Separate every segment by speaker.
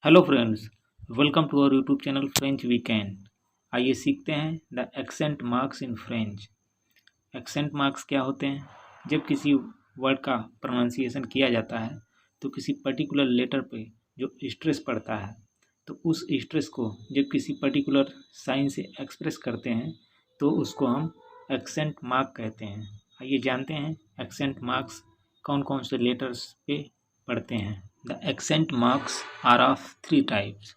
Speaker 1: Hello friends, welcome to our YouTube channel French weekend. आइए सीखते हैं the accent marks in French. Accent marks क्या होते हैं? जब किसी वर्ड का प्रोनाउंसिएशन किया जाता है तो किसी पर्टिकुलर लेटर पे जो स्ट्रेस पड़ता है, तो उस स्ट्रेस को जब किसी पर्टिकुलर साइन से एक्सप्रेस करते हैं तो उसको हम एक्सेंट मार्क कहते हैं। आइए जानते हैं एक्सेंट मार्क्स कौन कौन से लेटर्स पे पढ़ते हैं। The accent marks are of three types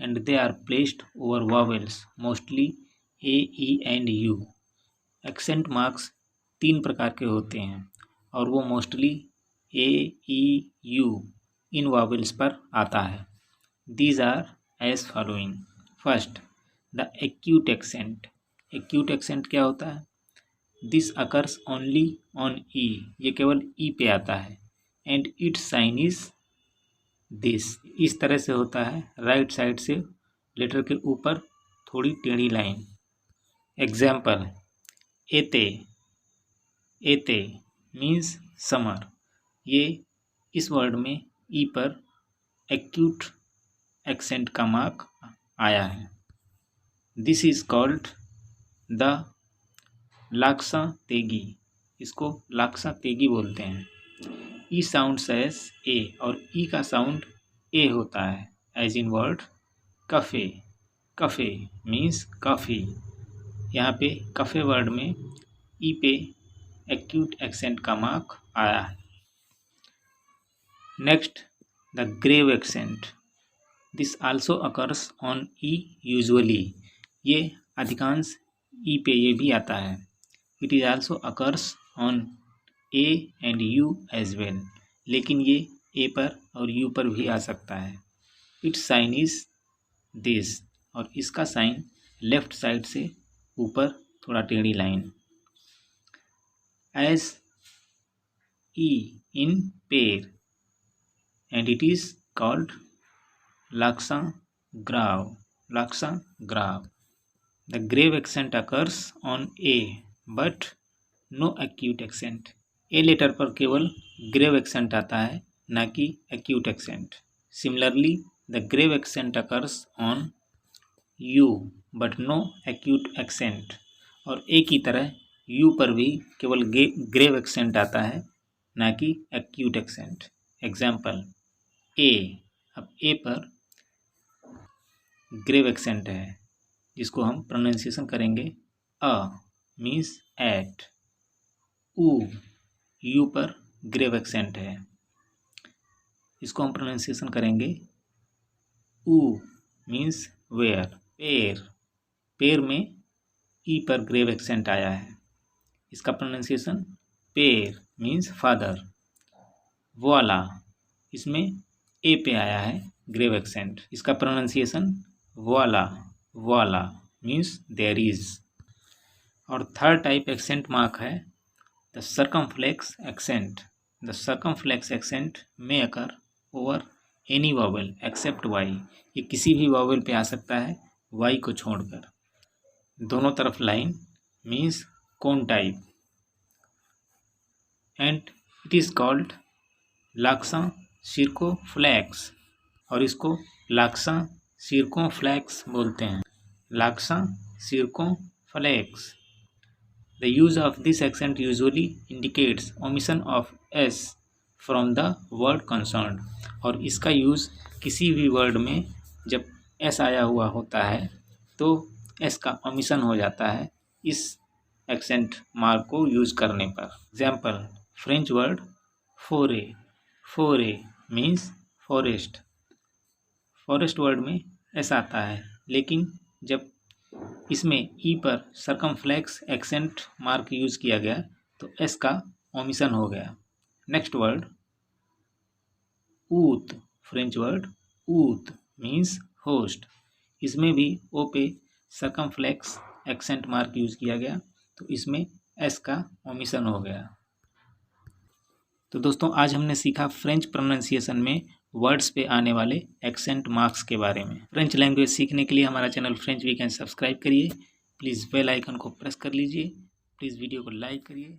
Speaker 1: and they are placed over vowels, mostly A, E and U. Accent marks तीन प्रकार के होते हैं और वो mostly A, E, U in vowels पर आता है। These are as following. First, the acute accent. Acute accent क्या होता है? This occurs only on E. ये केवल E पे आता है and its sign is this. इस तरह से होता है, राइट साइड से लेटर के ऊपर थोड़ी टेढ़ी लाइन। एग्जाम्पल, एते। एते मीन्स समर। ये इस वर्ड में ई पर एक्यूट एक्सेंट का मार्क आया है। दिस इज कॉल्ड द लाक्सा तेगी। इसको लाक्सा तेगी बोलते हैं। ई साउंड्स एज ए और ई का साउंड ए होता है, as in word cafe. Cafe means coffee. यहाँ पे कफ़े वर्ड में ई पे एक्यूट एक्सेंट का मार्क आया है। Next, the grave accent. This also occurs on e usually. ये अधिकांश ई पे ये भी आता है। It is also occurs on a and u as well. लेकिन ये ए पर और यू पर भी आ सकता है। इट्स साइन इज दिस और इसका साइन लेफ्ट साइड से ऊपर थोड़ा टेढ़ी लाइन। एज ई इन पेर एंड इट इज कॉल्ड लाक्सा ग्राव। लाक्सा ग्राव। The grave accent occurs on a but no acute accent. A letter पर केवल ग्रेव एक्सेंट आता है, ना कि acute accent. Similarly the grave accent occurs on u but no acute accent. और ए की तरह यू पर भी केवल ग्रेव एक्सेंट आता है, ना कि एक्यूट एक्सेंट। एग्जाम्पल, ए। अब ए पर ग्रेव एक्सेंट है जिसको हम प्रोनाउंसिएशन करेंगे अ मीन्स एट। ऊ, यू पर ग्रेव एक्सेंट है, इसको हम प्रोनाउंसिएशन करेंगे ऊ मीन्स वेयर। पेर, पेर में ई पर ग्रेव एक्सेंट आया है, इसका प्रोनाउंसिएशन पेर मीन्स फादर। वोला, इसमें ए पे आया है ग्रेव एक्सेंट, इसका प्रोनाउंसिएशन वोला। वोला मीन्स देयर इज। और थर्ड टाइप एक्सेंट मार्क है the circumflex accent. The circumflex accent may occur over any vowel except y. ये किसी भी वॉवेल पे आ सकता है वाई को छोड़कर। दोनों तरफ line means cone type. And it is called लाक्सा सिरकोफ्लेक्स और इसको लाक्सा सिरकोफ्लेक्स बोलते हैं। लाक्सा सिरकोफ्लेक्स। The use of this accent usually indicates omission of s from the word concerned। और इसका यूज़ किसी भी वर्ड में जब s आया हुआ होता है तो s का ओमिशन हो जाता है इस एक्सेंट मार्क को यूज़ करने पर। एग्जाम्पल, फ्रेंच वर्ड फोरे। फोरे मीन्स फॉरेस्ट। फॉरेस्ट वर्ड में s आता है, लेकिन जब इसमें ई पर सर्कमफ्लेक्स एक्सेंट मार्क यूज़ किया गया तो एस का ओमिशन हो गया। नेक्स्ट वर्ड ऊत। फ्रेंच वर्ड ऊत मीन्स होस्ट। इसमें भी ओ पे सर्कमफ्लेक्स एक्सेंट मार्क यूज़ किया गया तो इसमें एस का ओमिशन हो गया। तो दोस्तों, आज हमने सीखा फ्रेंच प्रोनाउंसिएशन में वर्ड्स पे आने वाले एक्सेंट मार्क्स के बारे में। फ्रेंच लैंग्वेज सीखने के लिए हमारा चैनल फ्रेंच वीकेंड सब्सक्राइब करिए। प्लीज़ बेल आइकन को प्रेस कर लीजिए। प्लीज़ वीडियो को लाइक करिए।